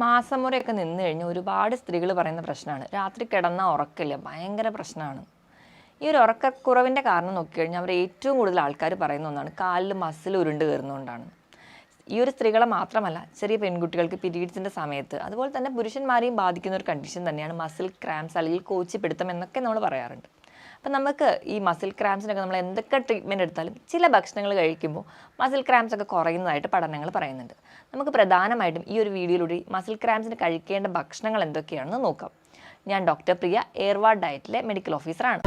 മാസമുറയൊക്കെ നിന്ന് കഴിഞ്ഞ് ഒരുപാട് സ്ത്രീകൾ പറയുന്ന പ്രശ്നമാണ് രാത്രി കിടന്നാൽ ഉറക്കില്ല, ഭയങ്കര പ്രശ്നമാണ്. ഈ ഒരു ഉറക്കക്കുറവിൻ്റെ കാരണം നോക്കിക്കഴിഞ്ഞാൽ അവർ ഏറ്റവും കൂടുതൽ ആൾക്കാർ പറയുന്ന ഒന്നാണ് കാലിൽ മസിൽ ഉരുണ്ട് കയറുന്നതുകൊണ്ടാണ്. ഈ ഒരു സ്ത്രീകളെ മാത്രമല്ല, ചെറിയ പെൺകുട്ടികൾക്ക് പീരീഡ്സിൻ്റെ സമയത്ത് അതുപോലെ തന്നെ പുരുഷന്മാരെയും ബാധിക്കുന്ന ഒരു കണ്ടീഷൻ തന്നെയാണ് മസിൽ ക്രാംസ് അല്ലെങ്കിൽ കോച്ചിപ്പിടുത്തം എന്നൊക്കെ നമ്മൾ പറയാറുണ്ട്. അപ്പം നമുക്ക് ഈ മസിൽ ക്രാംസിനൊക്കെ നമ്മൾ എന്തൊക്കെ ട്രീറ്റ്മെൻറ്റ് എടുത്താലും ചില ഭക്ഷണങ്ങൾ കഴിക്കുമ്പോൾ മസിൽ ക്രാംസ് ഒക്കെ കുറയുന്നതായിട്ട് പഠനങ്ങൾ പറയുന്നുണ്ട്. നമുക്ക് പ്രധാനമായിട്ടും ഈ ഒരു വീഡിയോയിലൂടെ മസിൽ ക്രാംസിന് കഴിക്കേണ്ട ഭക്ഷണങ്ങൾ എന്തൊക്കെയാണെന്ന് നോക്കാം. ഞാൻ ഡോക്ടർ പ്രിയ, എയർവാർഡ് ഡയറ്റിലെ മെഡിക്കൽ ഓഫീസറാണ്.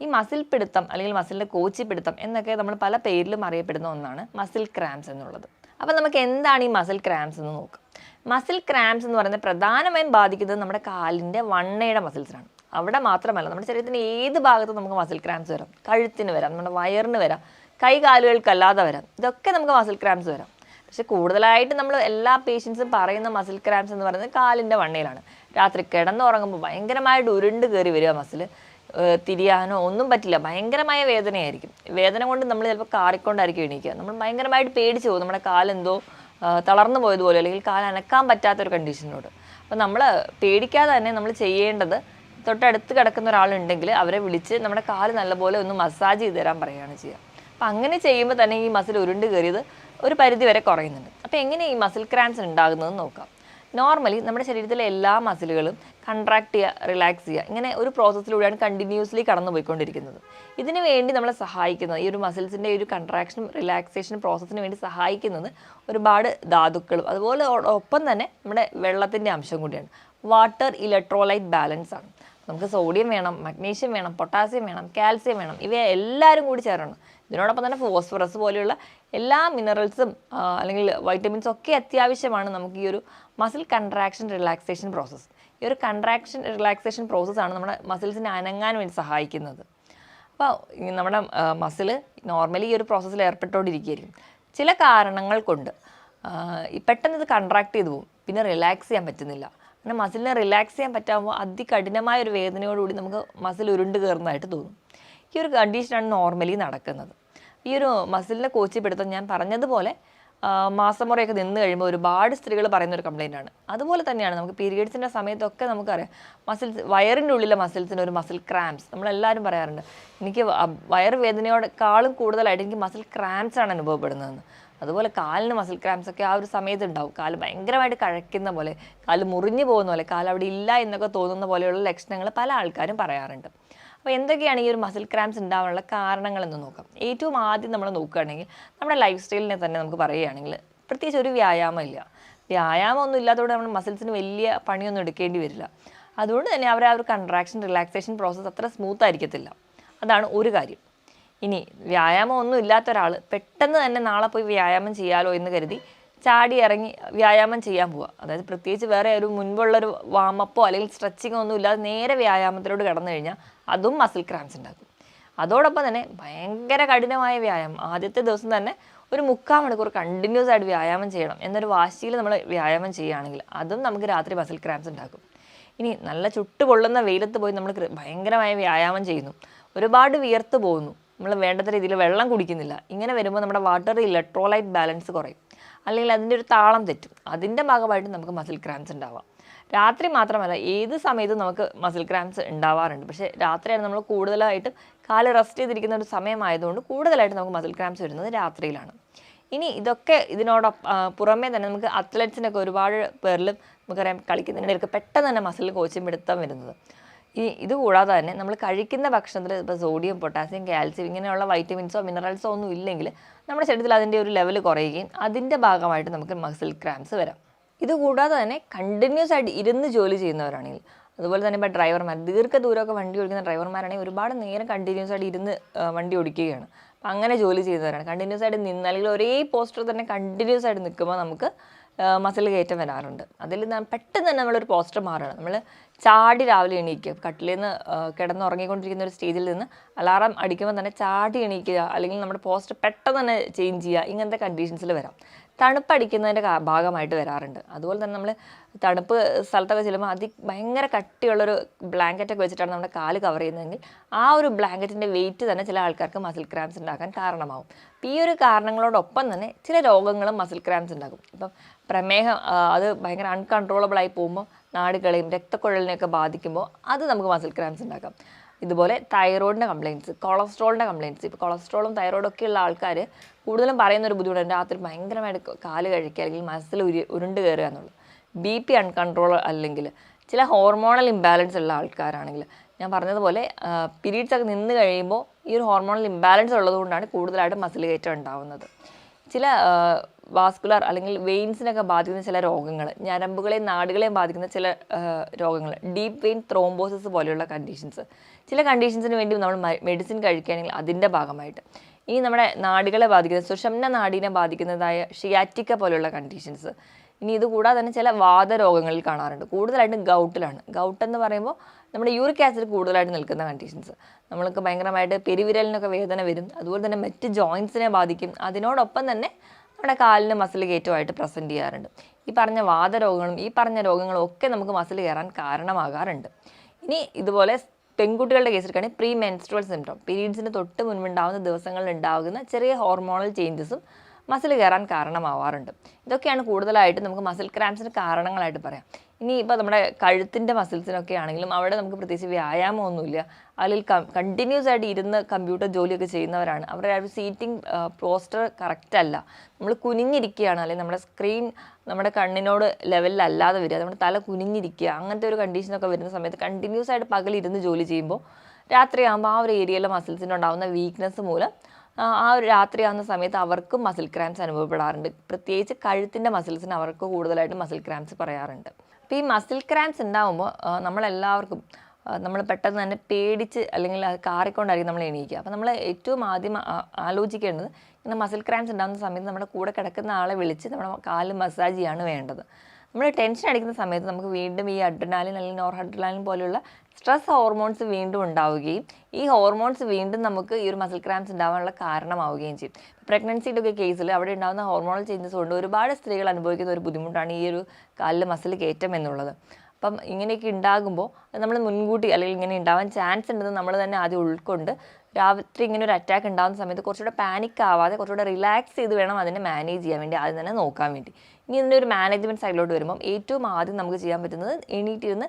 ഈ മസിൽ പിടുത്തം അല്ലെങ്കിൽ മസിലിൻ്റെ കോച്ചിപ്പിടുത്തം എന്നൊക്കെ നമ്മൾ പല പേരിലും അറിയപ്പെടുന്ന ഒന്നാണ് മസിൽ ക്രാംസ് എന്നുള്ളത്. അപ്പം നമുക്ക് എന്താണ് ഈ മസിൽ ക്രാംസ് എന്ന് നോക്കാം. മസിൽ ക്രാംസ് എന്ന് പറയുന്നത് പ്രധാനമായും ബാധിക്കുന്നത് നമ്മുടെ കാലിൻ്റെ വണ്ണയുടെ മസിൽസിനാണ്. അവിടെ മാത്രമല്ല, നമ്മുടെ ശരീരത്തിൻ്റെ ഏത് ഭാഗത്തും നമുക്ക് മസിൽ ക്രാംസ് വരാം. കഴുത്തിന് വരാം, നമ്മുടെ വയറിന് വരാം, കൈകാലുകൾക്കല്ലാതെ വരാം. ഇതൊക്കെ നമുക്ക് മസിൽ ക്രാംസ് വരാം. പക്ഷെ കൂടുതലായിട്ട് നമ്മൾ എല്ലാ പേഷ്യൻസും പറയുന്ന മസിൽ ക്രാംസ് എന്ന് പറയുന്നത് കാലിൻ്റെ വണ്ണയിലാണ്. രാത്രി കിടന്നുറങ്ങുമ്പോൾ ഭയങ്കരമായിട്ട് ഉരുണ്ട് കയറി വരിക മസിൽ, തിരിയാനോ ഒന്നും പറ്റില്ല, ഭയങ്കരമായ വേദനയായിരിക്കും. വേദന കൊണ്ട് നമ്മൾ ചിലപ്പോൾ കാറിക്കൊണ്ടായിരിക്കും എണീക്കുക. നമ്മൾ ഭയങ്കരമായിട്ട് പേടിച്ച് പോകും, നമ്മുടെ കാലെന്തോ തളർന്നു പോയതുപോലെ അല്ലെങ്കിൽ കാൽ അനക്കാൻ പറ്റാത്തൊരു കണ്ടീഷനോട്. അപ്പോൾ നമ്മൾ പേടിക്കാതെ തന്നെ നമ്മൾ ചെയ്യേണ്ടത്, തൊട്ടടുത്ത് കിടക്കുന്ന ഒരാളുണ്ടെങ്കിൽ അവരെ വിളിച്ച് നമ്മുടെ കാല് നല്ലപോലെ ഒന്ന് മസാജ് ചെയ്ത് തരാൻ പറയുകയാണ് ചെയ്യുക. അപ്പോൾ അങ്ങനെ ചെയ്യുമ്പോൾ തന്നെ ഈ മസിൽ ഉരുണ്ട് കയറിയത് ഒരു പരിധി വരെ കുറയുന്നുണ്ട്. അപ്പോൾ എങ്ങനെ ഈ മസിൽ ക്രാംസ് ഉണ്ടാകുന്നതെന്ന് നോക്കാം. നോർമലി നമ്മുടെ ശരീരത്തിലെ എല്ലാ മസിലുകളും കൺട്രാക്ട് ചെയ്യുക, റിലാക്സ് ചെയ്യുക, ഇങ്ങനെ ഒരു പ്രോസസ്സിലൂടെയാണ് കണ്ടിന്യൂസ്ലി കടന്നു പോയിക്കൊണ്ടിരിക്കുന്നത്. ഇതിനു വേണ്ടി നമ്മളെ സഹായിക്കുന്നത്, ഈ ഒരു മസിൽസിൻ്റെ ഒരു കൺട്രാക്ഷനും റിലാക്സേഷൻ പ്രോസസ്സിന് വേണ്ടി സഹായിക്കുന്നത് ഒരുപാട് ധാതുക്കളും അതുപോലെ ഒപ്പം തന്നെ നമ്മുടെ വെള്ളത്തിൻ്റെ അംശം കൂടിയാണ്. വാട്ടർ ഇലക്ട്രോലൈറ്റ് ബാലൻസ് ആണ്. നമുക്ക് സോഡിയം വേണം, മഗ്നീഷ്യം വേണം, പൊട്ടാസ്യം വേണം, കാൽസ്യം വേണം, ഇവയെ എല്ലാവരും കൂടി ചേരണം. ഇതിനോടൊപ്പം തന്നെ ഫോസ്ഫറസ് പോലെയുള്ള എല്ലാ മിനറൽസും അല്ലെങ്കിൽ വൈറ്റമിൻസും ഒക്കെ അത്യാവശ്യമാണ് നമുക്ക് ഈ ഒരു മസിൽ കൺട്രാക്ഷൻ റിലാക്സേഷൻ പ്രോസസ്സ്. ഈ ഒരു കൺട്രാക്ഷൻ റിലാക്സേഷൻ പ്രോസസ്സാണ് നമ്മുടെ മസിൽസിനെ അനങ്ങാൻ വേണ്ടി സഹായിക്കുന്നത്. അപ്പോൾ നമ്മുടെ മസിൽ നോർമലി ഈ ഒരു പ്രോസസ്സിൽ ഏർപ്പെട്ടുകൊണ്ടിരിക്കുകയായിരിക്കും. ചില കാരണങ്ങൾ കൊണ്ട് പെട്ടെന്ന് ഇത് കൺട്രാക്ട് ചെയ്തു പോകും, പിന്നെ റിലാക്സ് ചെയ്യാൻ പറ്റുന്നില്ല. അങ്ങനെ മസിലിനെ റിലാക്സ് ചെയ്യാൻ പറ്റാകുമ്പോൾ അതികഠിനമായ ഒരു വേദനയോടുകൂടി നമുക്ക് മസിൽ ഉരുണ്ട് കയറുന്നതായിട്ട് തോന്നും. ഈ ഒരു കണ്ടീഷനാണ് നോർമലി നടക്കുന്നത്. ഈ ഒരു മസിലിനെ കോച്ചിപ്പിടുത്തം ഞാൻ പറഞ്ഞതുപോലെ മാസമുറയൊക്കെ നിന്ന് കഴിയുമ്പോൾ ഒരുപാട് സ്ത്രീകൾ പറയുന്ന ഒരു കംപ്ലയിൻ്റ് ആണ്. അതുപോലെ തന്നെയാണ് നമുക്ക് പീരിയഡ്സിൻ്റെ സമയത്തൊക്കെ നമുക്കറിയാം വയറിൻ്റെ ഉള്ളിലെ മസിൽസിന് ഒരു മസിൽ ക്രാംസ്. നമ്മളെല്ലാവരും പറയാറുണ്ട്, എനിക്ക് വയറുവേദനയോടെക്കാളും കൂടുതലായിട്ട് എനിക്ക് മസിൽ ക്രാംസ് ആണ് അനുഭവപ്പെടുന്നതെന്ന്. അതുപോലെ കാലിന് മസിൽ ക്രാംസ് ഒക്കെ ആ ഒരു സമയത്ത് ഉണ്ടാവും. കാല് ഭയങ്കരമായിട്ട് കഴക്കുന്ന പോലെ, കാല് മുറിഞ്ഞു പോകുന്ന പോലെ, കാല് അവിടെ ഇല്ല എന്നൊക്കെ തോന്നുന്ന പോലെയുള്ള ലക്ഷണങ്ങൾ പല ആൾക്കാരും പറയാറുണ്ട്. അപ്പോൾ എന്തൊക്കെയാണ് ഈ ഒരു മസിൽ ക്രാംസ് ഉണ്ടാവാനുള്ള കാരണങ്ങളെന്ന് നോക്കാം. ഏറ്റവും ആദ്യം നമ്മൾ നോക്കുകയാണെങ്കിൽ നമ്മുടെ ലൈഫ് സ്റ്റൈലിനെ തന്നെ നമുക്ക് പറയുകയാണെങ്കിൽ പ്രത്യേകിച്ച് ഒരു വ്യായാമം ഇല്ല. വ്യായാമം ഒന്നും ഇല്ലാത്തതുകൊണ്ട് നമ്മുടെ മസിൽസിന് വലിയ പണിയൊന്നും എടുക്കേണ്ടി വരില്ല. അതുകൊണ്ട് തന്നെ അവർ ആ ഒരു കൺട്രാക്ഷൻ റിലാക്സേഷൻ പ്രോസസ്സ് അത്ര സ്മൂത്ത് ആയിരിക്കത്തില്ല. അതാണ് ഒരു കാര്യം. ഇനി വ്യായാമം ഒന്നും ഇല്ലാത്ത ഒരാൾ പെട്ടെന്ന് തന്നെ നാളെ പോയി വ്യായാമം ചെയ്യാലോ എന്ന് കരുതി ചാടി ഇറങ്ങി വ്യായാമം ചെയ്യാൻ പോവുക, അതായത് പ്രത്യേകിച്ച് വേറെ ഒരു മുൻപുള്ളൊരു വാമപ്പോ അല്ലെങ്കിൽ സ്ട്രെച്ചിങ്ങോ ഒന്നും ഇല്ലാതെ നേരെ വ്യായാമത്തിലോട്ട് കടന്നു കഴിഞ്ഞാൽ അതും മസിൽ ക്രാംസ് ഉണ്ടാക്കും. അതോടൊപ്പം തന്നെ ഭയങ്കര കഠിനമായ വ്യായാമം, ആദ്യത്തെ ദിവസം തന്നെ ഒരു 3/4 മണിക്കൂർ കണ്ടിന്യൂസ് ആയിട്ട് വ്യായാമം ചെയ്യണം എന്നൊരു വാശിയിൽ നമ്മൾ വ്യായാമം ചെയ്യുകയാണെങ്കിൽ അതും നമുക്ക് രാത്രി മസിൽ ക്രാംസ് ഉണ്ടാക്കും. ഇനി നല്ല ചുട്ടുപൊള്ളുന്ന വെയിലത്ത് പോയി നമ്മൾ ഭയങ്കരമായ വ്യായാമം ചെയ്യുന്നു, ഒരുപാട് വിയർത്ത് പോകുന്നു, നമ്മൾ വേണ്ടത്ര രീതിയിൽ വെള്ളം കുടിക്കുന്നില്ല. ഇങ്ങനെ വരുമ്പോൾ നമ്മുടെ വാട്ടർ ഇലക്ട്രോലൈറ്റ് ബാലൻസ് കുറയും, അല്ലെങ്കിൽ അതിൻ്റെ ഒരു താളം തെറ്റും. അതിൻ്റെ ഭാഗമായിട്ട് നമുക്ക് മസിൽ ക്രാംസ് ഉണ്ടാവാം. രാത്രി മാത്രമല്ല, ഏത് സമയത്തും നമുക്ക് മസിൽ ക്രാംസ് ഉണ്ടാവാറുണ്ട്. പക്ഷേ രാത്രിയാണ് നമ്മൾ കൂടുതലായിട്ടും കാല് റെസ്റ്റ് ചെയ്തിരിക്കുന്ന ഒരു സമയമായതുകൊണ്ട് കൂടുതലായിട്ട് നമുക്ക് മസിൽ ക്രാംസ് വരുന്നത് രാത്രിയിലാണ്. ഇനി ഇതൊക്കെ പുറമേ തന്നെ നമുക്ക് അത്ലറ്റ്സിനൊക്കെ ഒരുപാട് പേരിലും നമുക്കറിയാം കളിക്കുന്നതിനിടയ്ക്ക് പെട്ടെന്ന് തന്നെ മസിൽ കോച്ചിപ്പിടുത്തം വരുന്നത്. ഇതുകൂടാതെ തന്നെ നമ്മൾ കഴിക്കുന്ന ഭക്ഷണത്തിൽ ഇപ്പോൾ സോഡിയം, പൊട്ടാസ്യം, കാൽസ്യം ഇങ്ങനെയുള്ള വൈറ്റമിൻസോ മിനറൽസോ ഒന്നും ഇല്ലെങ്കിൽ നമ്മുടെ ശരീരത്തിൽ അതിൻ്റെ ഒരു ലെവൽ കുറയുകയും അതിൻ്റെ ഭാഗമായിട്ട് നമുക്ക് മസിൽ ക്രാംസ് വരാം. ഇതുകൂടാതെ തന്നെ കണ്ടിന്യൂസ് ആയിട്ട് ഇരുന്ന് ജോലി ചെയ്യുന്നവരാണെങ്കിൽ, അതുപോലെ തന്നെ ഇപ്പോൾ ഡ്രൈവർമാർ, ദീർഘദൂരമൊക്കെ വണ്ടി ഓടിക്കുന്ന ഡ്രൈവർമാരാണെങ്കിൽ ഒരുപാട് നേരം കണ്ടിന്യൂസ് ആയിട്ട് ഇരുന്ന് വണ്ടി ഓടിക്കുകയാണ്. അപ്പം അങ്ങനെ ജോലി ചെയ്യുന്നവരാണ്. കണ്ടിന്യൂസ് ആയിട്ട് നിന്ന് അല്ലെങ്കിൽ ഒരേ പോസ്റ്റർ തന്നെ കണ്ടിന്യൂസ് ആയിട്ട് നിൽക്കുമ്പോൾ നമുക്ക് മസിൽ കയറ്റം വരാറുണ്ട്. അതിൽ പെട്ടെന്ന് തന്നെ നമ്മളൊരു പോസ്റ്റർ മാറുകയാണ്. നമ്മൾ ചാടി രാവിലെ എണീക്കുക, കട്ടിലിൽ നിന്ന് കിടന്നുറങ്ങിക്കൊണ്ടിരിക്കുന്ന ഒരു സ്റ്റേജിൽ നിന്ന് അലാറം അടിക്കുമ്പോൾ തന്നെ ചാടി എണീക്കുക, അല്ലെങ്കിൽ നമ്മുടെ പോസ്റ്റർ പെട്ടെന്ന് തന്നെ ചേഞ്ച് ചെയ്യുക, ഇങ്ങനത്തെ കണ്ടീഷൻസിൽ വരാം. തണുപ്പടിക്കുന്നതിൻ്റെ ഭാഗമായിട്ട് വരാറുണ്ട്. അതുപോലെ തന്നെ നമ്മൾ തണുപ്പ് സ്ഥലത്തൊക്കെ ചെല്ലുമ്പോൾ ഭയങ്കര കട്ടിയുള്ളൊരു ബ്ലാങ്കറ്റൊക്കെ വെച്ചിട്ടാണ് നമ്മുടെ കാല് കവർ ചെയ്യുന്നതെങ്കിൽ ആ ഒരു ബ്ലാങ്കറ്റിൻ്റെ വെയിറ്റ് തന്നെ ചില ആൾക്കാർക്ക് മസിൽ ക്രാംസ് ഉണ്ടാക്കാൻ കാരണമാവും. അപ്പോൾ ഈ ഒരു കാരണങ്ങളോടൊപ്പം തന്നെ ചില രോഗങ്ങളും മസിൽ ക്രാംസ് ഉണ്ടാകും. ഇപ്പം പ്രമേഹം അത് ഭയങ്കര അൺകൺട്രോളബിളായി പോകുമ്പോൾ നാടുകളെയും രക്തക്കുഴലിനെയൊക്കെ ബാധിക്കുമ്പോൾ അത് നമുക്ക് മസിൽ ക്രാംസ് ഉണ്ടാക്കാം. ഇതുപോലെ തൈറോയിഡിൻ്റെ കംപ്ലയിൻറ്റ്സ്, കൊളസ്ട്രോളിൻ്റെ കംപ്ലയിൻറ്റ്സ്. ഇപ്പോൾ കൊളസ്ട്രോളും തൈറോയിഡും ഒക്കെ ഉള്ള ആൾക്കാർ കൂടുതലും പറയുന്നൊരു ബുദ്ധിമുട്ട് രാത്രി ഭയങ്കരമായിട്ട് കാല് കഴിക്കുക, അല്ലെങ്കിൽ മസിൽ ഉരുണ്ട് കയറുക എന്നുള്ളത്. BP അൺകൺട്രോൾ അല്ലെങ്കിൽ ചില ഹോർമോണൽ ഇംബാലൻസ് ഉള്ള ആൾക്കാരാണെങ്കിൽ, ഞാൻ പറഞ്ഞതുപോലെ പീരീഡ്സ് ഒക്കെ നിന്ന് കഴിയുമ്പോൾ ഈ ഒരു ഹോർമോണൽ ഇംബാലൻസ് ഉള്ളതുകൊണ്ടാണ് കൂടുതലായിട്ട് മസിൽ കയറ്റം ഉണ്ടാവുന്നത്. ചില വാസ്കുലർ അല്ലെങ്കിൽ വെയിൻസിനൊക്കെ ബാധിക്കുന്ന ചില രോഗങ്ങൾ, ഞരമ്പുകളെയും നാടുകളെയും ബാധിക്കുന്ന ചില രോഗങ്ങൾ, ഡീപ്പ് വെയിൻ ത്രോംബോസിസ് പോലെയുള്ള കണ്ടീഷൻസ്. ചില കണ്ടീഷൻസിന് വേണ്ടി നമ്മൾ മെഡിസിൻ കഴിക്കുകയാണെങ്കിൽ അതിൻ്റെ ഭാഗമായിട്ട് ഈ നമ്മുടെ നാടുകളെ ബാധിക്കുന്ന സുഷുമ്ന നാഡീനെ ബാധിക്കുന്നതായ ഷിയാറ്റിക്ക പോലെയുള്ള കണ്ടീഷൻസ്. ഇനി ഇതുകൂടാതെ തന്നെ ചില വാതരോഗങ്ങളിൽ കാണാറുണ്ട്. കൂടുതലായിട്ടും ഗൗട്ടിലാണ്. ഗൗട്ട് എന്ന് പറയുമ്പോൾ നമ്മുടെ യൂറിക് ആസിഡ് കൂടുതലായിട്ട് നിൽക്കുന്ന കണ്ടീഷൻസ്. നമ്മൾക്ക് ഭയങ്കരമായിട്ട് പെരുവിരലിനൊക്കെ വേദന വരും. അതുപോലെ തന്നെ മറ്റ് ജോയിൻസിനെ ബാധിക്കും. അതിനോടൊപ്പം തന്നെ നമ്മുടെ കാലിന് മസിൽ കയറ്റമായിട്ട് പ്രസൻറ്റ് ചെയ്യാറുണ്ട്. ഈ പറഞ്ഞ വാതരോഗങ്ങളും ഈ പറഞ്ഞ രോഗങ്ങളും ഒക്കെ നമുക്ക് മസിൽ കയറാൻ കാരണമാകാറുണ്ട്. ഇനി ഇതുപോലെ പെൺകുട്ടികളുടെ കേസിലെടുക്കുകയാണെങ്കിൽ പ്രീ മെൻസ്ട്രുവൽ സിംപ്റ്റം, പീരീഡ്സിന് തൊട്ട് മുൻപുണ്ടാകുന്ന ദിവസങ്ങളിൽ ഉണ്ടാകുന്ന ചെറിയ ഹോർമോണൽ ചേഞ്ചസും മസിൽ കയറാൻ കാരണമാവാറുണ്ട്. ഇതൊക്കെയാണ് കൂടുതലായിട്ട് നമുക്ക് മസിൽ ക്രാംസിന് കാരണങ്ങളായിട്ട് പറയാം. ഇനി ഇപ്പോൾ നമ്മുടെ കഴുത്തിൻ്റെ മസിൽസിനൊക്കെ ആണെങ്കിലും അവിടെ നമുക്ക് പ്രത്യേകിച്ച് വ്യായാമമൊന്നുമില്ല, അല്ലെങ്കിൽ കണ്ടിന്യൂസ് ആയിട്ട് ഇരുന്ന് കമ്പ്യൂട്ടർ ജോലിയൊക്കെ ചെയ്യുന്നവരാണ്. അവരുടെ ആ ഒരു സീറ്റിംഗ് പോസ്റ്റർ കറക്റ്റ് അല്ല, നമ്മൾ കുനിഞ്ഞിരിക്കുകയാണ്, അല്ലെങ്കിൽ നമ്മുടെ സ്ക്രീൻ നമ്മുടെ കണ്ണിനോട് ലെവലിലല്ലാതെ വരിക, നമ്മുടെ തല കുനിഞ്ഞിരിക്കുക, അങ്ങനത്തെ ഒരു കണ്ടീഷനൊക്കെ വരുന്ന സമയത്ത് കണ്ടിന്യൂസ് ആയിട്ട് പകലിരുന്ന് ജോലി ചെയ്യുമ്പോൾ രാത്രിയാകുമ്പോൾ ആ ഒരു ഏരിയയിലെ മസിൽസിനുണ്ടാകുന്ന വീക്ക്നെസ് മൂലം ആ ഒരു രാത്രിയാകുന്ന സമയത്ത് അവർക്കും മസിൽ ക്രാംസ് അനുഭവപ്പെടാറുണ്ട്. പ്രത്യേകിച്ച് കഴുത്തിൻ്റെ മസിൽസിന് അവർക്ക് കൂടുതലായിട്ട് മസിൽ ക്രാംസ് പറയാറുണ്ട്. അപ്പോൾ ഈ മസിൽ ക്രാംസ് ഉണ്ടാകുമ്പോൾ നമ്മളെല്ലാവർക്കും നമ്മൾ പെട്ടെന്ന് തന്നെ പേടിച്ച് അല്ലെങ്കിൽ അത് കാറിക്കൊണ്ടായിരിക്കും നമ്മൾ എണീക്കുക. അപ്പോൾ നമ്മൾ ഏറ്റവും ആദ്യം ആലോചിക്കേണ്ടത് ഇങ്ങനെ മസിൽ ക്രാംസ് ഉണ്ടാകുന്ന സമയത്ത് നമ്മുടെ കൂടെ കിടക്കുന്ന ആളെ വിളിച്ച് നമ്മുടെ കാല് മസാജ് ചെയ്യാണ് വേണ്ടത്. നമ്മൾ ടെൻഷൻ അടിക്കുന്ന സമയത്ത് നമുക്ക് വീണ്ടും ഈ അഡ്രിനാലിൻ അല്ലെങ്കിൽ നോർ അഡ്രിനാലിൻ പോലെയുള്ള സ്ട്രെസ് ഹോർമോൺസ് വീണ്ടും ഉണ്ടാവുകയും ഈ ഹോർമോൺസ് വീണ്ടും നമുക്ക് ഈ ഒരു മസിൽ ക്രാംസ് ഉണ്ടാകാനുള്ള കാരണമാവുകയും ചെയ്യും. പ്രഗ്നൻസിയുടെ ഒക്കെ കേസിൽ അവിടെ ഉണ്ടാകുന്ന ഹോർമോണൽ ചേഞ്ചസ് കൊണ്ട് ഒരുപാട് സ്ത്രീകൾ അനുഭവിക്കുന്ന ഒരു ബുദ്ധിമുട്ടാണ് ഈ ഒരു കാലിൽ മസിൽ കയറ്റം എന്നുള്ളത്. അപ്പം ഇങ്ങനെയൊക്കെ ഉണ്ടാകുമ്പോൾ നമ്മൾ മുൻകൂട്ടി അല്ലെങ്കിൽ ഇങ്ങനെ ഉണ്ടാവാൻ ചാൻസ് ഉണ്ടെന്ന് നമ്മൾ തന്നെ ആദ്യം ഉൾക്കൊണ്ട് രാത്രി ഇങ്ങനെ ഒരു അറ്റാക്ക് ഉണ്ടാകുന്ന സമയത്ത് കുറച്ചുകൂടെ പാനിക് ആവാതെ കുറച്ചുകൂടെ റിലാക്സ് ചെയ്ത് വേണം അതിനെ മാനേജ് ചെയ്യാൻ വേണ്ടി, ആദ്യം തന്നെ നോക്കാൻ വേണ്ടി. ഇനി ഇതിൻ്റെ ഒരു മാനേജ്മെൻറ്റ് സൈഡിലോട്ട് വരുമ്പോൾ ഏറ്റവും ആദ്യം നമുക്ക് ചെയ്യാൻ പറ്റുന്നത് എണീറ്റിരുന്ന്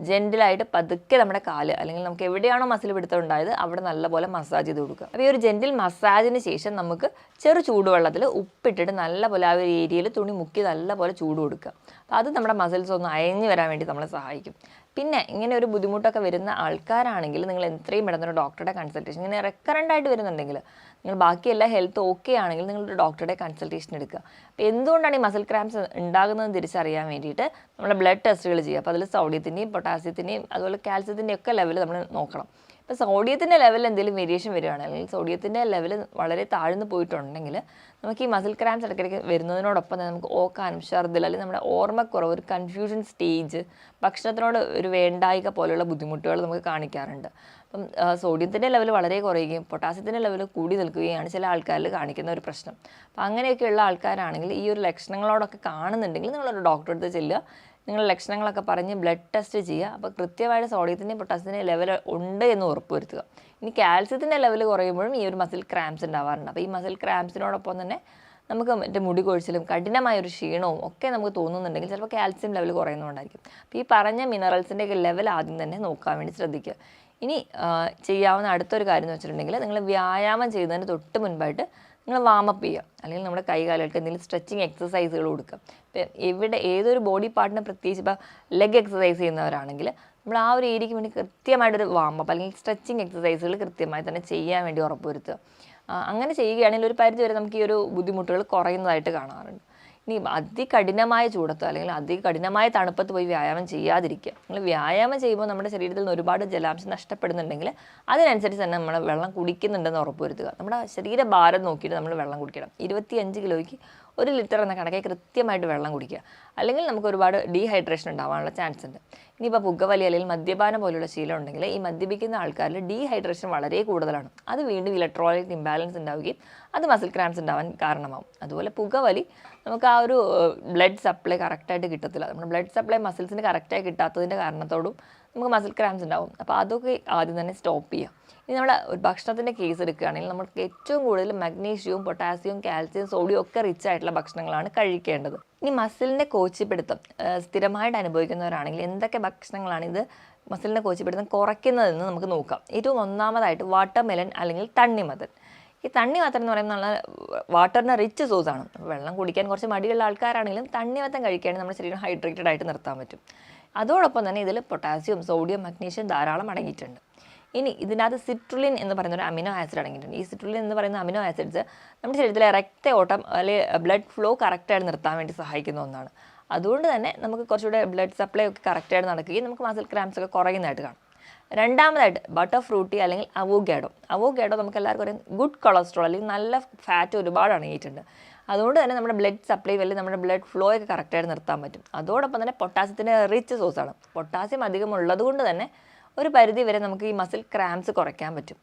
ജെൻറ്റിലായിട്ട് പതുക്കെ നമ്മുടെ കാല് അല്ലെങ്കിൽ നമുക്ക് എവിടെയാണോ മസിൽ പിടുത്തം ഉണ്ടായത് അവിടെ നല്ലപോലെ മസാജ് ചെയ്ത് കൊടുക്കുക. അപ്പോൾ ഈ ഒരു ജെൻറ്റിൽ മസാജിന് ശേഷം നമുക്ക് ചെറു ചൂടുവെള്ളത്തിൽ ഉപ്പിട്ടിട്ട് നല്ലപോലെ ആ ഒരു ഏരിയയിൽ തുണി മുക്കി നല്ലപോലെ ചൂട് കൊടുക്കുക. അപ്പോൾ അത് നമ്മുടെ മസിൽസ് ഒന്ന് അയഞ്ഞു വരാൻ വേണ്ടി നമ്മളെ സഹായിക്കും. പിന്നെ ഇങ്ങനെ ഒരു ബുദ്ധിമുട്ടൊക്കെ വരുന്ന ആൾക്കാരാണെങ്കിൽ നിങ്ങൾ എത്രയും പെട്ടെന്ന് ഒരു ഡോക്ടറുടെ കൺസൾട്ടേഷൻ, ഇങ്ങനെ റെക്കറൻ്റ് ആയിട്ട് വരുന്നുണ്ടെങ്കിൽ നിങ്ങൾ ബാക്കിയെല്ലാം ഹെൽത്ത് ഓക്കെ ആണെങ്കിൽ നിങ്ങളൊരു ഡോക്ടറുടെ കൺസൾട്ടേഷൻ എടുക്കുക. അപ്പോൾ എന്തുകൊണ്ടാണ് ഈ മസിൽ ക്രാംസ് ഉണ്ടാകുന്നതെന്ന് തിരിച്ചറിയാൻ വേണ്ടിയിട്ട് നമ്മൾ ബ്ലഡ് ടെസ്റ്റുകൾ ചെയ്യുക. അപ്പോൾ അതിൽ സോഡിയത്തിൻ്റെയും പൊട്ടാസ്യത്തിൻ്റെയും അതുപോലെ കാൽസ്യത്തിൻ്റെയും ഒക്കെ ലെവൽ നമ്മൾ നോക്കണം. ഇപ്പോൾ സോഡിയത്തിൻ്റെ ലെവലിൽ എന്തെങ്കിലും വേരിയേഷൻ വരികയാണ് അല്ലെങ്കിൽ സോഡിയത്തിൻ്റെ ലെവൽ വളരെ താഴ്ന്നു പോയിട്ടുണ്ടെങ്കിൽ നമുക്ക് ഈ മസിൽ ക്രാംസ് ഇടയ്ക്കിടയ്ക്ക് വരുന്നതിനോടൊപ്പം തന്നെ നമുക്ക് ഓക്കാനും ഛർദ്ദിൽ അല്ലെങ്കിൽ നമ്മുടെ ഓർമ്മക്കുറവ്, ഒരു കൺഫ്യൂഷൻ സ്റ്റേജ്, ഭക്ഷണത്തിനോട് ഒരു വേണ്ടായിക പോലെയുള്ള ബുദ്ധിമുട്ടുകൾ നമുക്ക് കാണിക്കാറുണ്ട്. അപ്പം സോഡിയത്തിൻ്റെ ലെവൽ വളരെ കുറയുകയും പൊട്ടാസ്യത്തിൻ്റെ ലെവൽ കൂടി നിൽക്കുകയാണ് ചില ആൾക്കാരിൽ കാണിക്കുന്ന ഒരു പ്രശ്നം. അപ്പോൾ അങ്ങനെയൊക്കെയുള്ള ആൾക്കാരാണെങ്കിൽ ഈ ഒരു ലക്ഷണങ്ങളോടൊക്കെ കാണുന്നുണ്ടെങ്കിൽ നിങ്ങളൊരു ഡോക്ടറെ അടുത്ത് ചെല്ലുക, നിങ്ങളുടെ ലക്ഷണങ്ങളൊക്കെ പറഞ്ഞ് ബ്ലഡ് ടെസ്റ്റ് ചെയ്യുക. അപ്പോൾ കൃത്യമായിട്ട് സോഡിയത്തിൻ്റെയും പൊട്ടാസ്യത്തിൻ്റെയും ലെവൽ ഉണ്ട് എന്ന് ഉറപ്പുവരുത്തുക. ഇനി കാൽസ്യത്തിൻ്റെ ലെവൽ കുറയുമ്പോഴും ഈ ഒരു മസിൽ ക്രാംസ് ഉണ്ടാവാറുണ്ട്. അപ്പോൾ ഈ മസിൽ ക്രാംസിനോടൊപ്പം തന്നെ നമുക്ക് മറ്റേ മുടി കൊഴിച്ചിലും കഠിനമായൊരു ക്ഷീണവും ഒക്കെ നമുക്ക് തോന്നുന്നുണ്ടെങ്കിൽ ചിലപ്പോൾ കാൽസ്യം ലെവൽ കുറയുന്നതുകൊണ്ടായിരിക്കും. അപ്പോൾ ഈ പറഞ്ഞ മിനറൽസിൻ്റെയൊക്കെ ലെവൽ ആദ്യം തന്നെ നോക്കാൻ വേണ്ടി ശ്രദ്ധിക്കുക. ഇനി ചെയ്യാവുന്ന അടുത്തൊരു കാര്യം എന്ന് വെച്ചിട്ടുണ്ടെങ്കിൽ നിങ്ങൾ വ്യായാമം ചെയ്യുന്നതിന് തൊട്ട് മുൻപായിട്ട് നിങ്ങൾ വാമപ്പ് ചെയ്യുക, അല്ലെങ്കിൽ നമ്മുടെ കൈകാലുകൾക്ക് എന്തെങ്കിലും സ്ട്രെച്ചിങ് എക്സസൈസുകൾ കൊടുക്കുക. ഇപ്പം ഏതൊരു ബോഡി പാർട്ടിനെ പ്രത്യേകിച്ച് ഇപ്പോൾ ലെഗ് എക്സസൈസ് ചെയ്യുന്നവരാണെങ്കിൽ നമ്മൾ ആ ഒരു ഏരിയയ്ക്ക് വേണ്ടി കൃത്യമായിട്ടൊരു വാമപ്പ് അല്ലെങ്കിൽ സ്ട്രെച്ചിങ് എക്സസൈസുകൾ കൃത്യമായി തന്നെ ചെയ്യാൻ വേണ്ടി ഉറപ്പുവരുത്തുക. അങ്ങനെ ചെയ്യുകയാണെങ്കിൽ ഒരു പരിധി വരെ നമുക്ക് ഈ ഒരു ബുദ്ധിമുട്ടുകൾ കുറയുന്നതായിട്ട് കാണാറുണ്ട്. ഇനി അതികഠിനമായ ചൂടത്തോ അല്ലെങ്കിൽ അതികഠിനമായ തണുപ്പത്ത് പോയി വ്യായാമം ചെയ്യാതിരിക്കുക. നിങ്ങൾ വ്യായാമം ചെയ്യുമ്പോൾ നമ്മുടെ ശരീരത്തിൽ നിന്ന് ഒരുപാട് ജലാംശം നഷ്ടപ്പെടുന്നുണ്ടെങ്കിൽ അതിനനുസരിച്ച് തന്നെ നമ്മൾ വെള്ളം കുടിക്കുന്നുണ്ടെന്ന് ഉറപ്പുവരുത്തുക. നമ്മുടെ ശരീരഭാരം നോക്കിയിട്ട് നമ്മൾ വെള്ളം കുടിക്കണം. 25 കിലോയ്ക്ക് 1 ലിറ്റർ എന്ന കണക്കെ കൃത്യമായിട്ട് വെള്ളം കുടിക്കുക. അല്ലെങ്കിൽ നമുക്ക് ഒരുപാട് ഡീഹൈഡ്രേഷൻ ഉണ്ടാവാനുള്ള ചാൻസ് ഉണ്ട്. ഇനിയിപ്പോൾ പുകവലി അല്ലെങ്കിൽ മദ്യപാനം പോലുള്ള ശീലം ഉണ്ടെങ്കിൽ ഈ മദ്യപിക്കുന്ന ആൾക്കാരിൽ ഡീഹൈഡ്രേഷൻ വളരെ കൂടുതലാണ്. അത് വീണ്ടും ഇലക്ട്രോലൈറ്റ് ഇംബാലൻസ് ഉണ്ടാവുകയും അത് മസിൽ ക്രാംസ് ഉണ്ടാവാൻ കാരണമാവും. അതുപോലെ പുകവലി നമുക്ക് ആ ഒരു ബ്ലഡ് സപ്ലൈ കറക്റ്റായിട്ട് കിട്ടത്തില്ല. നമ്മുടെ ബ്ലഡ് സപ്ലൈ മസിൽസിന് കറക്റ്റായി കിട്ടാത്തതിൻ്റെ കാരണത്തോടും നമുക്ക് മസിൽ ക്രാംസ് ഉണ്ടാവും. അപ്പോൾ അതൊക്കെ ആദ്യം തന്നെ സ്റ്റോപ്പ് ചെയ്യാം. ഇനി നമ്മുടെ ഒരു ഭക്ഷണത്തിൻ്റെ കേസ് എടുക്കുകയാണെങ്കിൽ നമുക്ക് ഏറ്റവും കൂടുതൽ മഗ്നീഷ്യവും പൊട്ടാസ്യവും കാൽസ്യവും സോഡിയം ഒക്കെ റിച്ച് ആയിട്ടുള്ള ഭക്ഷണങ്ങളാണ് കഴിക്കേണ്ടത്. ഇനി മസിലിൻ്റെ കോച്ചിപ്പിടുത്തം സ്ഥിരമായിട്ട് അനുഭവിക്കുന്നവരാണെങ്കിൽ എന്തൊക്കെ ഭക്ഷണങ്ങളാണ് ഇത് മസിലിൻ്റെ കോച്ചിപ്പിടുത്തം കുറയ്ക്കുന്നതെന്ന് നമുക്ക് നോക്കാം. ഏറ്റവും ഒന്നാമതായിട്ട് വാട്ടർ മെലൺ അല്ലെങ്കിൽ തണ്ണിമത്തൻ. ഈ തണ്ണിമത്തൻ എന്ന് പറയുന്നത് നല്ല വാട്ടറിന് റിച്ച് സോഴ്സാണ്. വെള്ളം കുടിക്കാൻ കുറച്ച് മടിയുള്ള ആൾക്കാരാണെങ്കിലും തണ്ണിമത്തൻ കഴിക്കുകയാണെങ്കിൽ നമ്മുടെ ശരീരം ഹൈഡ്രേറ്റഡ് ആയിട്ട് നിർത്താൻ പറ്റും. അതോടൊപ്പം തന്നെ ഇതിൽ പൊട്ടാസ്യം, സോഡിയം, മഗ്നീഷ്യം ധാരാളം അടങ്ങിയിട്ടുണ്ട്. ഇനി ഇതിനകത്ത് സിട്രുലിൻ എന്ന് പറയുന്ന ഒരു അമിനോ ആസിഡ് അടങ്ങിയിട്ടുണ്ട്. ഈ സിട്രുലിൻ എന്ന് പറയുന്ന അമിനോ ആസിഡ്സ് നമ്മുടെ ശരീരത്തിലെ രക്തയോട്ടം അല്ലെങ്കിൽ ബ്ലഡ് ഫ്ലോ കറക്റ്റായിട്ട് നിർത്താൻ വേണ്ടി സഹായിക്കുന്ന ഒന്നാണ്. അതുകൊണ്ട് തന്നെ നമുക്ക് കുറച്ചുകൂടെ ബ്ലഡ് സപ്ലൈ ഒക്കെ കറക്റ്റായിട്ട് നടക്കുകയും നമുക്ക് മസിൽ ക്രാംസ് ഒക്കെ കുറയുന്നതായിട്ട് കാണും. രണ്ടാമതായിട്ട് ബട്ടർ ഫ്രൂട്ടി അല്ലെങ്കിൽ അവോഗാഡോ. അവോഗാഡോ നമുക്ക് എല്ലാവർക്കും അറിയാം ഗുഡ് കൊളസ്ട്രോൾ അല്ലെങ്കിൽ നല്ല ഫാറ്റ് ഒരുപാട് അടങ്ങിയിട്ടുണ്ട്. അതുകൊണ്ട് തന്നെ നമ്മുടെ ബ്ലഡ് സപ്ലൈ അല്ലെങ്കിൽ നമ്മുടെ ബ്ലഡ് ഫ്ലോ ഒക്കെ കറക്റ്റായിട്ട് നിർത്താൻ പറ്റും. അതോടൊപ്പം തന്നെ പൊട്ടാസ്യത്തിൻ്റെ റിച്ച് സോഴ്സാണ്. പൊട്ടാസ്യം അധികം ഉള്ളതുകൊണ്ട് തന്നെ ഒരു പരിധി വരെ നമുക്ക് ഈ മസിൽ ക്രാംസ് കുറയ്ക്കാൻ പറ്റും.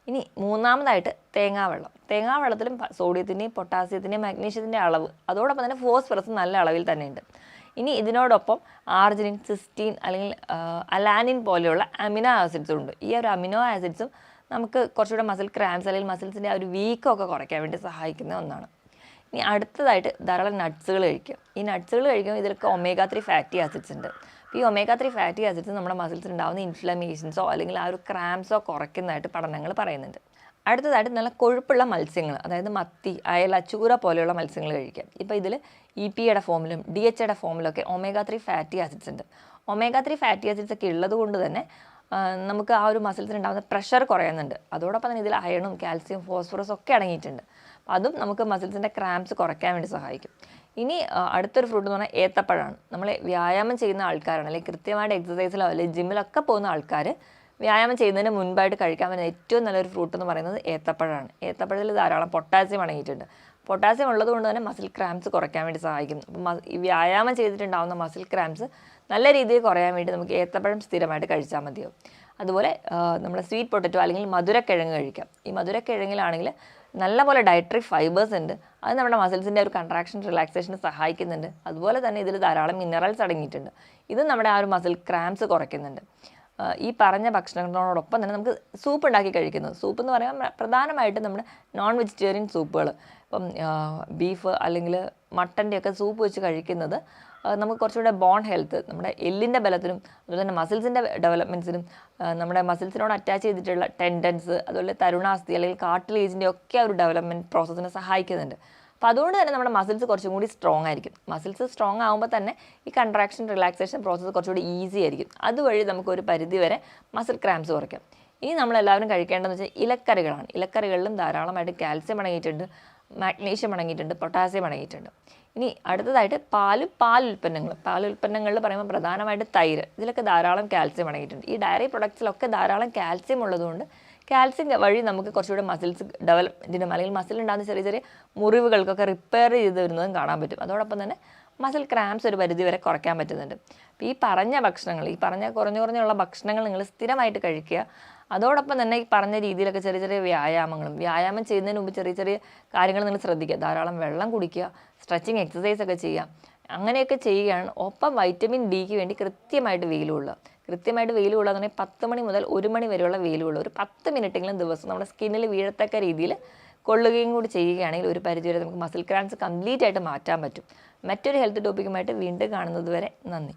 ഇനി മൂന്നാമതായിട്ട് തേങ്ങാവെള്ളം. തേങ്ങാവെള്ളത്തിലും സോഡിയത്തിൻ്റെയും പൊട്ടാസ്യത്തിൻ്റെയും മഗ്നീഷ്യത്തിൻ്റെ അളവ് അതോടൊപ്പം തന്നെ ഫോസ്ഫറസ് നല്ല അളവിൽ തന്നെയുണ്ട്. ഇനി ഇതിനോടൊപ്പം ആർജിനിൻ, സിസ്റ്റീൻ അല്ലെങ്കിൽ അലാനിൻ പോലെയുള്ള അമിനോ ആസിഡ്സും ഉണ്ട്. ഈ ഒരു അമിനോ ആസിഡ്സും നമുക്ക് കുറച്ചുകൂടെ മസിൽ ക്രാംസ് അല്ലെങ്കിൽ മസിൽസിൻ്റെ ആ ഒരു വീക്കൊക്കെ കുറയ്ക്കാൻ വേണ്ടി സഹായിക്കുന്ന ഒന്നാണ്. ഇനി അടുത്തതായിട്ട് ധാരാളം നട്ട്സുകൾ കഴിക്കുക. ഈ നട്ട്സുകൾ കഴിക്കുമ്പോൾ ഇതിലൊക്കെ ഒമേഗ 3 ഫാറ്റി ആസിഡ്സ് ഉണ്ട്. ഈ ഒമേഗ 3 ഫാറ്റി ആസിഡ്സ് നമ്മുടെ മസിൽസിൽ ഉണ്ടാകുന്ന ഇൻഫ്ലമേഷൻസോ അല്ലെങ്കിൽ ആ ഒരു ക്രാംസോ കുറയ്ക്കുന്നതായിട്ട് പഠനങ്ങൾ പറയുന്നുണ്ട്. അടുത്തതായിട്ട് നല്ല കൊഴുപ്പുള്ള മത്സ്യങ്ങൾ, അതായത് മത്തി, അയല, ചൂര പോലെയുള്ള മത്സ്യങ്ങൾ കഴിക്കുക. ഇപ്പോൾ ഇതിൽ EPAയുടെ ഫോമിലും DHAയുടെ ഫോമിലൊക്കെ ഒമേഗ 3 ഫാറ്റി ആസിഡ്സ് ഉണ്ട്. ഒമേഗ 3 ഫാറ്റി ആസിഡ്സ് ഒക്കെ ഉള്ളത് കൊണ്ട് തന്നെ നമുക്ക് ആ ഒരു മസിൽസിന് ഉണ്ടാകുന്ന പ്രഷർ കുറയുന്നുണ്ട്. അതോടൊപ്പം തന്നെ ഇതിൽ അയണും കാൽസ്യം, ഫോസ്ഫറസും ഒക്കെ അടങ്ങിയിട്ടുണ്ട്. അതും നമുക്ക് മസിൽസിൻ്റെ ക്രാംസ് കുറയ്ക്കാൻ വേണ്ടി സഹായിക്കും. ഇനി അടുത്തൊരു ഫ്രൂട്ട് എന്ന് പറഞ്ഞാൽ ഏത്തപ്പഴമാണ്. നമ്മൾ വ്യായാമം ചെയ്യുന്ന ആൾക്കാരാണ് അല്ലെങ്കിൽ കൃത്യമായിട്ട് എക്സസൈസിലോ അല്ലെങ്കിൽ ജിമ്മിലൊക്കെ പോകുന്ന ആൾക്കാർ വ്യായാമം ചെയ്യുന്നതിന് മുൻപായിട്ട് കഴിക്കാൻ പറ്റുന്ന ഏറ്റവും നല്ലൊരു ഫ്രൂട്ട് എന്ന് പറയുന്നത് ഏത്തപ്പഴമാണ്. ഏത്തപ്പഴത്തിൽ ധാരാളം പൊട്ടാസ്യം അടങ്ങിയിട്ടുണ്ട്. പൊട്ടാസ്യം ഉള്ളത് കൊണ്ട് തന്നെ മസിൽ ക്രാംസ് കുറയ്ക്കാൻ വേണ്ടി സഹായിക്കും. അപ്പം ഈ വ്യായാമം ചെയ്തിട്ടുണ്ടാകുന്ന മസിൽ ക്രാംസ് നല്ല രീതിയിൽ കുറയാൻ വേണ്ടി നമുക്ക് ഏത്തപ്പഴം സ്ഥിരമായിട്ട് കഴിച്ചാൽ മതിയാവും. അതുപോലെ നമ്മൾ സ്വീറ്റ് പൊട്ടറ്റോ അല്ലെങ്കിൽ മധുരക്കിഴങ്ങ് കഴിക്കാം. ഈ മധുരക്കിഴങ്ങിലാണെങ്കിൽ നല്ലപോലെ ഡയറ്ററി ഫൈബേഴ്സ് ഉണ്ട്. അത് നമ്മുടെ മസിൽസിൻ്റെ ഒരു കൺട്രാക്ഷൻ റിലാക്സേഷന് സഹായിക്കുന്നുണ്ട്. അതുപോലെ തന്നെ ഇതിൽ ധാരാളം മിനറൽസ് അടങ്ങിയിട്ടുണ്ട്. ഇത് നമ്മുടെ ആ ഒരു മസിൽ ക്രാംസ് കുറയ്ക്കുന്നുണ്ട്. ഈ പറഞ്ഞ ഭക്ഷണങ്ങളോടൊപ്പം തന്നെ നമുക്ക് സൂപ്പ് ഉണ്ടാക്കി കഴിക്കുന്നത്. സൂപ്പ് എന്ന് പറയുമ്പോൾ പ്രധാനമായിട്ടും നമ്മുടെ നോൺ വെജിറ്റേറിയൻ സൂപ്പുകൾ, ഇപ്പം ബീഫ് അല്ലെങ്കിൽ മട്ടൻ്റെയൊക്കെ സൂപ്പ് വെച്ച് കഴിക്കുന്നത് നമുക്ക് കുറച്ചുകൂടെ ബോൺ ഹെൽത്ത്, നമ്മുടെ എല്ലിൻ്റെ ബലത്തിനും അതുപോലെ തന്നെ മസിൽസിൻ്റെ ഡെവലപ്മെൻറ്റ്സിനും നമ്മുടെ മസിൽസിനോട് അറ്റാച്ച് ചെയ്തിട്ടുള്ള ടെൻഡൻസ് അതുപോലെ തരുണാസ്ഥി അല്ലെങ്കിൽ കാർട്ടിലേജിൻ്റെ ഒക്കെ ഒരു ഡെവലപ്മെൻറ്റ് പ്രോസസ്സിനെ സഹായിക്കുന്നുണ്ട്. അപ്പോൾ അതുകൊണ്ട് തന്നെ നമ്മുടെ മസിൽസ് കുറച്ചും കൂടി സ്ട്രോങ് ആയിരിക്കും. മസിൽസ് സ്ട്രോങ് ആകുമ്പോൾ തന്നെ ഈ കൺട്രാക്ഷൻ റിലാക്സേഷൻ പ്രോസസ്സ് കുറച്ചുകൂടി ഈസി ആയിരിക്കും. അതുവഴി നമുക്ക് ഒരു പരിധി വരെ മസിൽ ക്രാംസ് കുറയ്ക്കാം. ഇനി നമ്മളെല്ലാവരും കഴിക്കേണ്ടതെന്ന് വെച്ചാൽ ഇലക്കറികളാണ്. ഇലക്കറികളിലും ധാരാളമായിട്ട് കാൽസ്യം അടങ്ങിയിട്ടുണ്ട്, മാഗ്നീഷ്യം അടങ്ങിയിട്ടുണ്ട്, പൊട്ടാസ്യം അടങ്ങിയിട്ടുണ്ട്. ഇനി അടുത്തതായിട്ട് പാലുൽപ്പന്നങ്ങളിൽ പറയുമ്പോൾ പ്രധാനമായിട്ട് തൈര്, ഇതിലൊക്കെ ധാരാളം കാൽസ്യം അടങ്ങിയിട്ടുണ്ട്. ഈ ഡയറി പ്രൊഡക്ട്സിലൊക്കെ ധാരാളം കാൽസ്യം ഉള്ളതുകൊണ്ട് കാൽസ്യം വഴി നമുക്ക് കുറച്ചുകൂടെ മസിൽസ് ഡെവലപ്മെൻറ്റിനും അല്ലെങ്കിൽ മസിലുണ്ടാകുന്ന ചെറിയ ചെറിയ മുറിവുകൾക്കൊക്കെ റിപ്പയർ ചെയ്ത് വരുന്നതും കാണാൻ പറ്റും. അതോടൊപ്പം തന്നെ മസിൽ ക്രാംസ് ഒരു പരിധി വരെ കുറയ്ക്കാൻ പറ്റുന്നുണ്ട്. അപ്പോൾ ഈ പറഞ്ഞ ഭക്ഷണങ്ങൾ, ഈ പറഞ്ഞ കുറഞ്ഞുള്ള ഭക്ഷണങ്ങൾ നിങ്ങൾ സ്ഥിരമായിട്ട് കഴിക്കുക. അതോടൊപ്പം തന്നെ ഈ പറഞ്ഞ രീതിയിലൊക്കെ ചെറിയ ചെറിയ വ്യായാമം ചെയ്യുന്നതിന് മുമ്പ് ചെറിയ ചെറിയ കാര്യങ്ങൾ നിങ്ങൾ ശ്രദ്ധിക്കുക. ധാരാളം വെള്ളം കുടിക്കുക, സ്ട്രെച്ചിങ് എക്സസൈസ് ഒക്കെ ചെയ്യുക. അങ്ങനെയൊക്കെ ചെയ്യുകയാണ്. ഒപ്പം വൈറ്റമിൻ ഡിക്ക് വേണ്ടി കൃത്യമായിട്ട് വെയിൽ കൊള്ളുക. കൃത്യമായിട്ട് വെയിൽ കൊള്ളുക എന്ന് പറഞ്ഞാൽ 10 മണി മുതൽ 1 മണി വരെയുള്ള വെയിൽ കൊള്ളുക. ഒരു 10 മിനിറ്റെങ്കിലും ദിവസം നമ്മുടെ സ്കിന്നിൽ വീഴത്തക്ക രീതിയിൽ കൊള്ളുകയും കൂടി ചെയ്യുകയാണെങ്കിൽ ഒരു പരിധി വരെ നമുക്ക് മസിൽ ക്രാംസ് കംപ്ലീറ്റ് ആയിട്ട് മാറ്റാൻ പറ്റും. മറ്റൊരു ഹെൽത്ത് ടോപ്പിക്കുമായിട്ട് വീണ്ടും കാണുന്നത് വരെ നന്ദി.